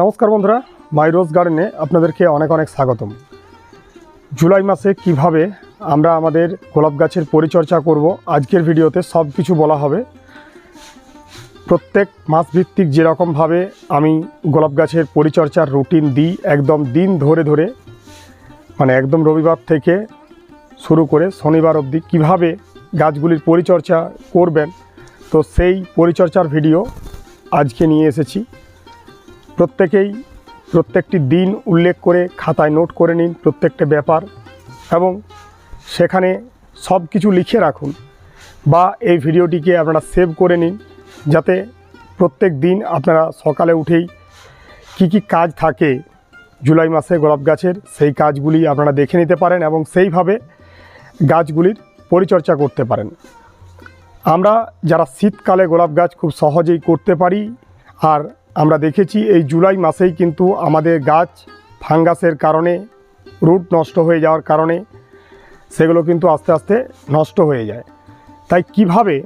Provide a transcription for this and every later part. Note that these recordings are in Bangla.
নমস্কার বন্ধুরা, মাই রোজ গার্ডেনে আপনাদেরকে অনেক অনেক স্বাগতম। জুলাই মাসে কিভাবে আমরা আমাদের গোলাপ গাছের পরিচর্যা করব আজকের ভিডিওতে সব কিছু বলা হবে। প্রত্যেক মাস ভিত্তিক যেরকমভাবে আমি গোলাপ গাছের পরিচর্যার রুটিন দিই, একদম দিন ধরে ধরে, মানে একদম রবিবার থেকে শুরু করে শনিবার অবধি কিভাবে গাছগুলির পরিচর্যা করবেন, তো সেই পরিচর্যার ভিডিও আজকে নিয়ে এসেছি। প্রত্যেকেই প্রত্যেকটি দিন উল্লেখ করে খাতায় নোট করে নিন প্রত্যেকটা ব্যাপার, এবং সেখানে সব কিছু লিখে রাখুন বা এই ভিডিওটিকে আপনারা সেভ করে নিন, যাতে প্রত্যেক দিন আপনারা সকালে উঠেই কি কি কাজ থাকে জুলাই মাসে গোলাপ গাছের, সেই কাজগুলি আপনারা দেখে নিতে পারেন এবং সেইভাবে গাছগুলির পরিচর্যা করতে পারেন। আমরা যারা শীতকালে গোলাপ গাছ খুব সহজেই করতে পারি, আর আমরা দেখেছি এই জুলাই মাসেই কিন্তু আমাদের গাছ ফাঙ্গাসের কারণে, রুট নষ্ট হয়ে যাওয়ার কারণে সেগুলো কিন্তু আস্তে আস্তে নষ্ট হয়ে যায়। তাই কিভাবে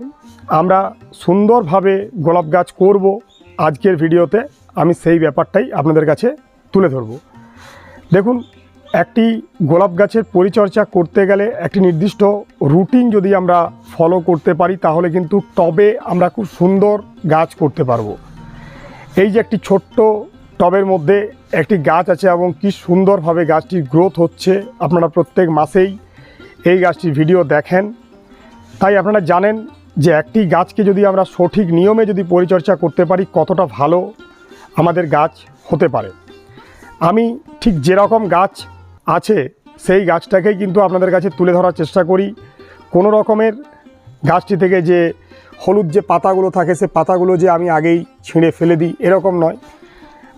আমরা সুন্দরভাবে গোলাপ গাছ করব আজকের ভিডিওতে আমি সেই ব্যাপারটাই আপনাদের কাছে তুলে ধরব। দেখুন, একটি গোলাপ গাছের পরিচর্যা করতে গেলে একটি নির্দিষ্ট রুটিন যদি আমরা ফলো করতে পারি, তাহলে কিন্তু টবে আমরা খুব সুন্দর গাছ করতে পারবো। এই যে একটি ছোট্ট টবের মধ্যে একটি গাছ আছে এবং কি সুন্দরভাবে গাছটির গ্রোথ হচ্ছে, আপনারা প্রত্যেক মাসেই এই গাছটির ভিডিও দেখেন। তাই আপনারা জানেন যে একটি গাছকে যদি আমরা সঠিক নিয়মে যদি পরিচর্যা করতে পারি, কতটা ভালো আমাদের গাছ হতে পারে। আমি ঠিক যেরকম গাছ আছে সেই গাছটাকেই কিন্তু আপনাদের কাছে তুলে ধরার চেষ্টা করি। কোনো রকমের গাছটি থেকে যে হলুদ যে পাতাগুলো থাকে, সে পাতাগুলো যে আমি আগেই ছিঁড়ে ফেলে দিই, এরকম নয়।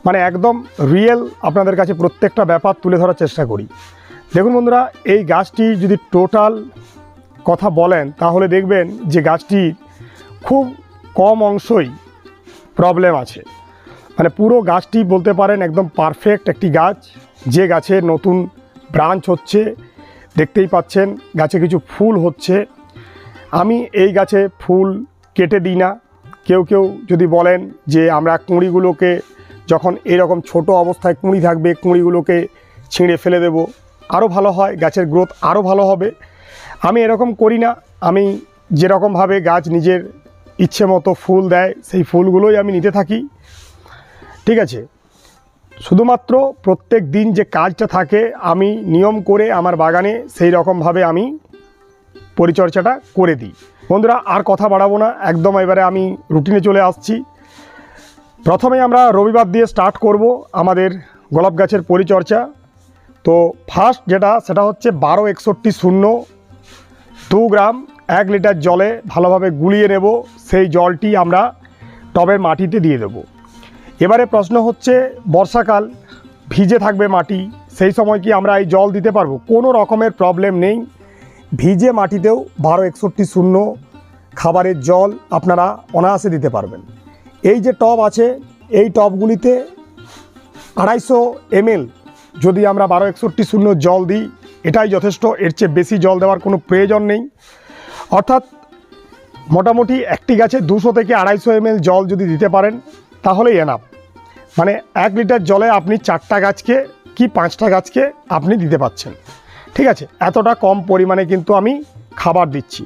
মানে একদম রিয়েল আপনাদের কাছে প্রত্যেকটা ব্যাপার তুলে ধরার চেষ্টা করি। দেখুন বন্ধুরা, এই গাছটি যদি টোটাল কথা বলেন, তাহলে দেখবেন যে গাছটির খুব কম অংশই প্রবলেম আছে। মানে পুরো গাছটি বলতে পারেন একদম পারফেক্ট একটি গাছ, যে গাছে নতুন ব্রাঞ্চ হচ্ছে, দেখতেই পাচ্ছেন গাছে কিছু ফুল হচ্ছে। আমি এই গাছে ফুল কেটে দিই না। কেউ কেউ যদি বলেন যে আমরা কুঁড়িগুলোকে যখন এরকম ছোট অবস্থায় কুঁড়ি থাকবে, কুঁড়িগুলোকে ছিঁড়ে ফেলে দেব, আরও ভালো হয়, গাছের গ্রোথ আরও ভালো হবে। আমি এরকম করি না। আমি যেরকমভাবে গাছ নিজের ইচ্ছে মতো ফুল দেয়, সেই ফুলগুলোই আমি নিতে থাকি। ঠিক আছে, শুধুমাত্র প্রত্যেক দিন যে কাজটা থাকে আমি নিয়ম করে আমার বাগানে সেই রকমভাবে আমি পরিচর্যাটা করে দিই। বন্ধুরা, আর কথা বাড়াবো না, একদম এবারে আমি রুটিনে চলে আসছি। প্রথমে আমরা রবিবার দিয়ে স্টার্ট করব আমাদের গোলাপ গাছের পরিচর্যা। তো ফার্স্ট সেটা হচ্ছে 1261 2 গ্রাম 1 লিটার জলে ভালোভাবে গুলিয়ে নেব। সেই জলটি আমরা টবের মাটিতে দিয়ে দেব। এবারে প্রশ্ন হচ্ছে, বর্ষাকাল ভিজে থাকবে মাটি, সেই সময় কি আমরা এই জল দিতে পারবো? কোনো রকমের প্রবলেম নেই। ভিজে মাটিতেও 1261 খাবারের জল আপনারা অনায়াসে দিতে পারবেন। এই যে টব আছে, এই টবগুলিতে 250 ml যদি আমরা 1261 জল দিই, এটাই যথেষ্ট। এর চেয়ে বেশি জল দেওয়ার কোনো প্রয়োজন নেই। অর্থাৎ মোটামুটি একটি গাছে 200 থেকে 250 ml জল যদি দিতে পারেন, তাহলেই এনাফ। মানে 1 লিটার জলে আপনি 4টা গাছকে কি 5টা গাছকে আপনি দিতে পাচ্ছেন। ঠিক আছে, এতটা কম পরিমাণে কিন্তু আমি খাবার দিচ্ছি।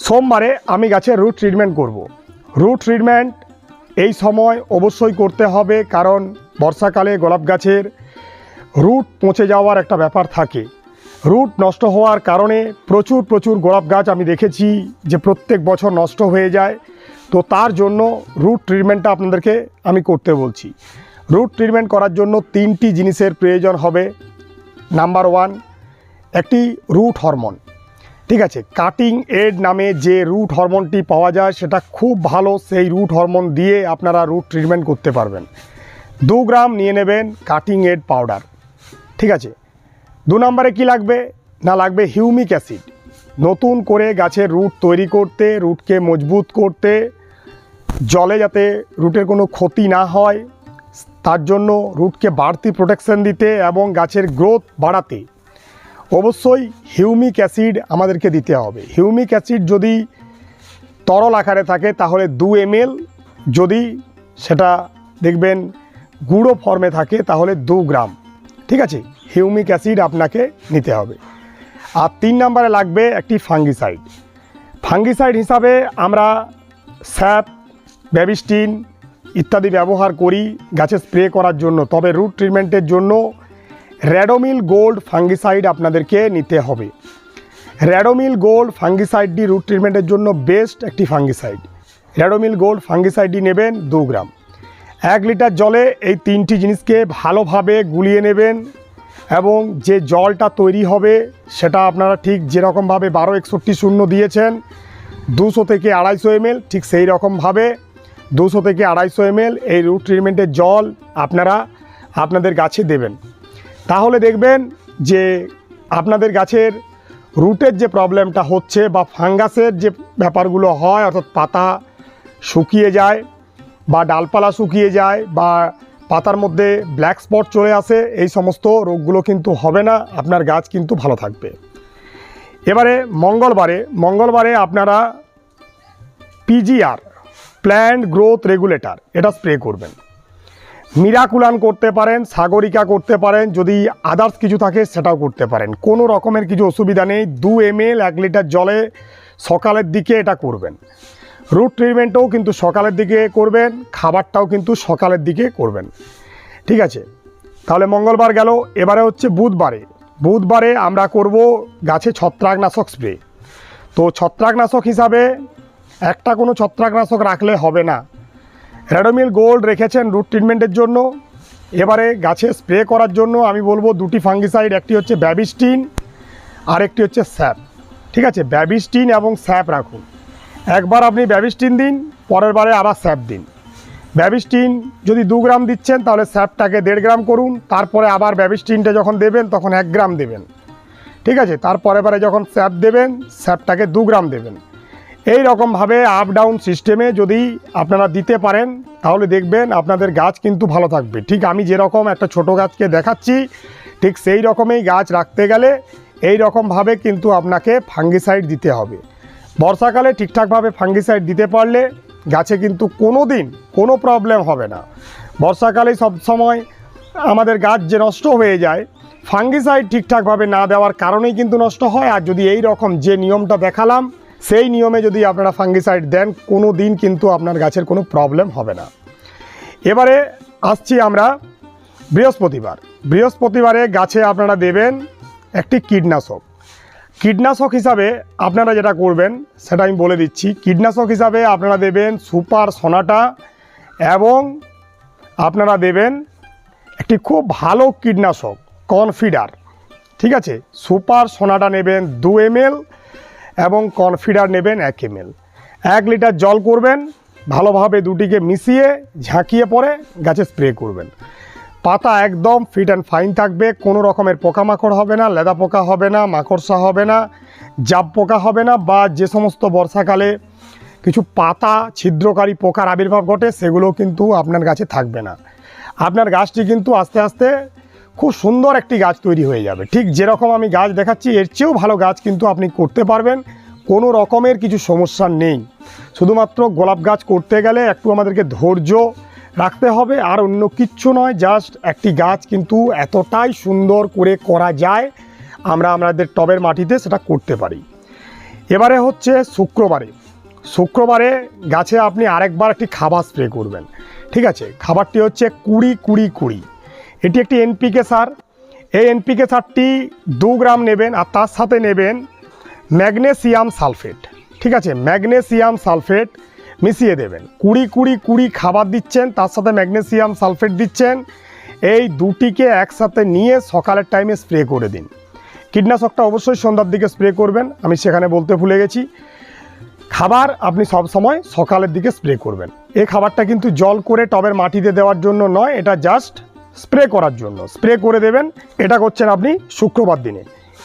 সোমবারে আমি গাছের রুট ট্রিটমেন্ট করব। রুট ট্রিটমেন্ট এই সময় অবশ্যই করতে হবে, কারণ বর্ষাকালে গোলাপ গাছের রুট পচে যাওয়ার একটা ব্যাপার থাকে। রুট নষ্ট হওয়ার কারণে প্রচুর গোলাপ গাছ আমি দেখেছি যে প্রত্যেক বছর নষ্ট হয়ে যায়। তো তার জন্য রুট ট্রিটমেন্টটা আপনাদেরকে আমি করতে বলছি। রুট ট্রিটমেন্ট করার জন্য 3টি জিনিসের প্রয়োজন হবে। নাম্বার 1, একটি রুট হরমোন। ঠিক আছে, কাটিং এড নামে যে রুট হরমোনটি পাওয়া যায় সেটা খুব ভালো। সেই রুট হরমোন দিয়ে আপনারা রুট ট্রিটমেন্ট করতে পারবেন। 2 গ্রাম নিয়ে নেবেন কাটিং এড পাউডার। ঠিক আছে, 2 নম্বরে কি লাগবে না, লাগবে হিউমিক অ্যাসিড। নতুন করে গাছের রুট তৈরি করতে, রুটকে মজবুত করতে, জলে যাতে রুটের কোনো ক্ষতি না হয় তার জন্য, রুটকে বাড়তি প্রোটেকশন দিতে এবং গাছের গ্রোথ বাড়াতে অবশ্যই হিউমিক অ্যাসিড আমাদেরকে দিতে হবে। হিউমিক অ্যাসিড যদি তরল আকারে থাকে তাহলে 2 ml, যদি সেটা দেখবেন গুঁড়ো ফর্মে থাকে তাহলে 2 গ্রাম, ঠিক আছে, হিউমিক অ্যাসিড আপনাকে নিতে হবে। আর 3 নম্বরে লাগবে একটি ফাঙ্গিসাইড। ফাঙ্গিসাইড হিসাবে আমরা স্যাপ, ব্যাবিস্টিন ইত্যাদি ব্যবহার করি গাছে স্প্রে করার জন্য, তবে রুট ট্রিটমেন্টের জন্য র্যাডোমিল গোল্ড ফাঙ্গিসাইড আপনাদেরকে নিতে হবে। র্যাডোমিল গোল্ড ফাঙ্গিসাইডটি রুট ট্রিটমেন্টের জন্য বেস্ট একটি ফাঙ্গিসাইড। র্যাডোমিল গোল্ড ফাঙ্গিসাইডটি নেবেন 2 গ্রাম। 1 লিটার জলে এই 3টি জিনিসকে ভালোভাবে গুলিয়ে নেবেন এবং যে জলটা তৈরি হবে সেটা আপনারা ঠিক যেরকমভাবে 1261 দিয়েছেন 200 থেকে 250 ml, ঠিক সেই রকমভাবে 200 থেকে 250 ml এই রুট ট্রিটমেন্টের জল আপনারা আপনাদের গাছে দেবেন। তাহলে দেখবেন যে আপনাদের গাছের রুটের যে প্রবলেমটা হচ্ছে বা ফাঙ্গাসের যে ব্যাপারগুলো হয়, অর্থাৎ পাতা শুকিয়ে যায় বা ডালপালা শুকিয়ে যায় বা পাতার মধ্যে ব্ল্যাক স্পট চলে আসে, এই সমস্ত রোগগুলো কিন্তু হবে না, আপনার গাছ কিন্তু ভালো থাকবে। এবারে মঙ্গলবারে আপনারা পিজিআর, প্ল্যান্ট গ্রোথ রেগুলেটর, এটা স্প্রে করবেন। মিরাকুলান করতে পারেন, সাগরিকা করতে পারেন, যদি আদার্স কিছু থাকে সেটাও করতে পারেন, কোনো রকমের কিছু অসুবিধা নেই। 2 ml 1 লিটার জলে সকালের দিকে এটা করবেন। রুট ট্রিটমেন্টও কিন্তু সকালের দিকে করবেন, খাবারটাও কিন্তু সকালের দিকে করবেন, ঠিক আছে। তাহলে মঙ্গলবার গেল। এবারে হচ্ছে বুধবারে আমরা করব গাছে ছত্রাকনাশক স্প্রে। তো ছত্রাকনাশক হিসাবে একটা কোনো ছত্রাকনাশক রাখলে হবে না, র্যাডোমিল গোল্ড রেখেছেন রুট ট্রিটমেন্টের জন্য। এবারে গাছে স্প্রে করার জন্য আমি বলবো 2টি ফাঙ্গিসাইড, একটি হচ্ছে ব্যাবিস্টিন আর একটি হচ্ছে স্যাপ, ঠিক আছে। ব্যাবিস্টিন এবং স্যাপ রাখুন। একবার আপনি ব্যাবিস্টিন দিন, পরের বারে আবার স্যাপ দিন। ব্যাবিস্টিন যদি 2 গ্রাম দিচ্ছেন তাহলে স্যাপটাকে 1.5 গ্রাম করুন, তারপরে আবার ব্যাবিস্টিনটা যখন দেবেন তখন 1 গ্রাম দেবেন, ঠিক আছে। তারপরে বারে যখন স্যাপ দেবেন স্যাপটাকে 2 গ্রাম দেবেন। এই রকমভাবে আপ ডাউন সিস্টেমে যদি আপনারা দিতে পারেন তাহলে দেখবেন আপনাদের গাছ কিন্তু ভালো থাকবে। ঠিক আমি যেরকম একটা ছোট গাছকে দেখাচ্ছি ঠিক সেই রকমই গাছ রাখতে গেলে এই রকমভাবে কিন্তু আপনাকে ফাঙ্গিসাইড দিতে হবে। বর্ষাকালে ঠিকঠাকভাবে ফাঙ্গিসাইড দিতে পারলে গাছে কিন্তু কোনো দিন কোনো প্রবলেম হবে না। বর্ষাকালে সব সময় আমাদের গাছ যে নষ্ট হয়ে যায় ফাঙ্গিসাইড ঠিকঠাকভাবে না দেওয়ার কারণেই কিন্তু নষ্ট হয়। আর যদি এই রকম যে নিয়মটা দেখালাম সেই নিয়মে যদি আপনারা ফাঙ্গিসাইড দেন কোনো দিন কিন্তু আপনার গাছের কোনো প্রবলেম হবে না। এবারে আসছি আমরা বৃহস্পতিবারে গাছে আপনারা দেবেন একটি কীটনাশক হিসাবে আপনারা যেটা করবেন সেটা আমি বলে দিচ্ছি। কীটনাশক হিসাবে আপনারা দেবেন সুপার সোনাটা এবং আপনারা দেবেন একটি খুব ভালো কীটনাশক কনফিডার, ঠিক আছে। সুপার সোনাটা নেবেন 2 ml এবং কনফিডার নেবেন 1 ml। 1 লিটার জল করবেন, ভালোভাবে দুটিকে মিশিয়ে ঝাঁকিয়ে পরে গাছে স্প্রে করবেন। পাতা একদম ফিট অ্যান্ড ফাইন থাকবে, কোনো রকমের পোকামাকড় হবে না, লেদা পোকা হবে না, মাকড়সা হবে না, জাব পোকা হবে না, বা যে সমস্ত বর্ষাকালে কিছু পাতা ছিদ্রকারী পোকার আবির্ভাব ঘটে সেগুলো কিন্তু আপনার গাছে থাকবে না। আপনার গাছটি কিন্তু আস্তে আস্তে খুব সুন্দর একটি গাছ তৈরি হয়ে যাবে। ঠিক যেরকম আমি গাছ দেখাচ্ছি এর চেয়েও ভালো গাছ কিন্তু আপনি করতে পারবেন, কোনো রকমের কিছু সমস্যা নেই। শুধুমাত্র গোলাপ গাছ করতে গেলে একটু আমাদেরকে ধৈর্য রাখতে হবে, আর অন্য কিচ্ছু নয়। জাস্ট একটি গাছ কিন্তু এতটাই সুন্দর করে করা যায় আমরা আমাদের টবের মাটিতে সেটা করতে পারি। এবারে হচ্ছে শুক্রবারে গাছে আপনি আরেকবার একটি খাবার স্প্রে করবেন, ঠিক আছে। খাবারটি হচ্ছে 20-20-20। এটি একটি এনপিকে সার। এই এনপিকে সারটি 2 গ্রাম নেবেন আর তার সাথে নেবেন ম্যাগনেসিয়াম সালফেট, ঠিক আছে। ম্যাগনেসিয়াম সালফেট মিশিয়ে দেবেন। 20-20-20 খাবার দিচ্ছেন, তার সাথে ম্যাগনেসিয়াম সালফেট দিচ্ছেন। এই দুটিকে একসাথে নিয়ে সকালের টাইমে স্প্রে করে দিন। কীটনাশকটা অবশ্যই সন্ধ্যার দিকে স্প্রে করবেন, আমি সেখানে বলতে ভুলে গেছি। খাবার আপনি সব সময় সকালের দিকে স্প্রে করবেন। এই খাবারটা কিন্তু জল করে টবের মাটিতে দেওয়ার জন্য নয়, এটা জাস্ট স্প্রে করার জন্য স্প্রে করে দেবেন। এটা করছেন আপনি শুক্রবার দিনে।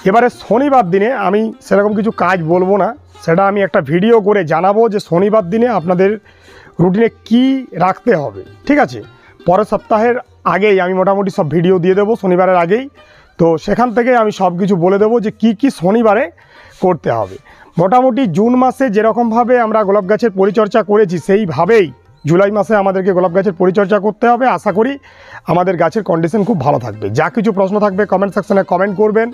এবারে শনিবার দিনে আমি সেরকম কিছু কাজ বলবো না, সেটা আমি একটা ভিডিও করে জানাবো যে শনিবার দিনে আপনাদের রুটিনে কি রাখতে হবে, ঠিক আছে। পরের সপ্তাহের আগেই আমি মোটামুটি সব ভিডিও দিয়ে দেবো শনিবারের আগেই, তো সেখান থেকে আমি সব কিছু বলে দেবো যে কি কি শনিবারে করতে হবে। মোটামুটি জুন মাসে যেরকমভাবে আমরা গোলাপ গাছের পরিচর্যা করেছি সেইভাবেই জুলাই মাসে আমাদেরকে গোলাপ গাছের পরিচর্যা করতে হবে। আশা করি আমাদের গাছের কন্ডিশন খুব ভালো থাকবে। যা কিছু প্রশ্ন থাকবে কমেন্ট সেকশনে কমেন্ট করবেন।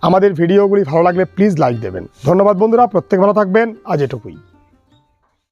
আমাদের ভিডিওগুলি ভালো লাগলে প্লিজ লাইক দেবেন। ধন্যবাদ বন্ধুরা, প্রত্যেক ভালো থাকবেন। আজ এটুকুই।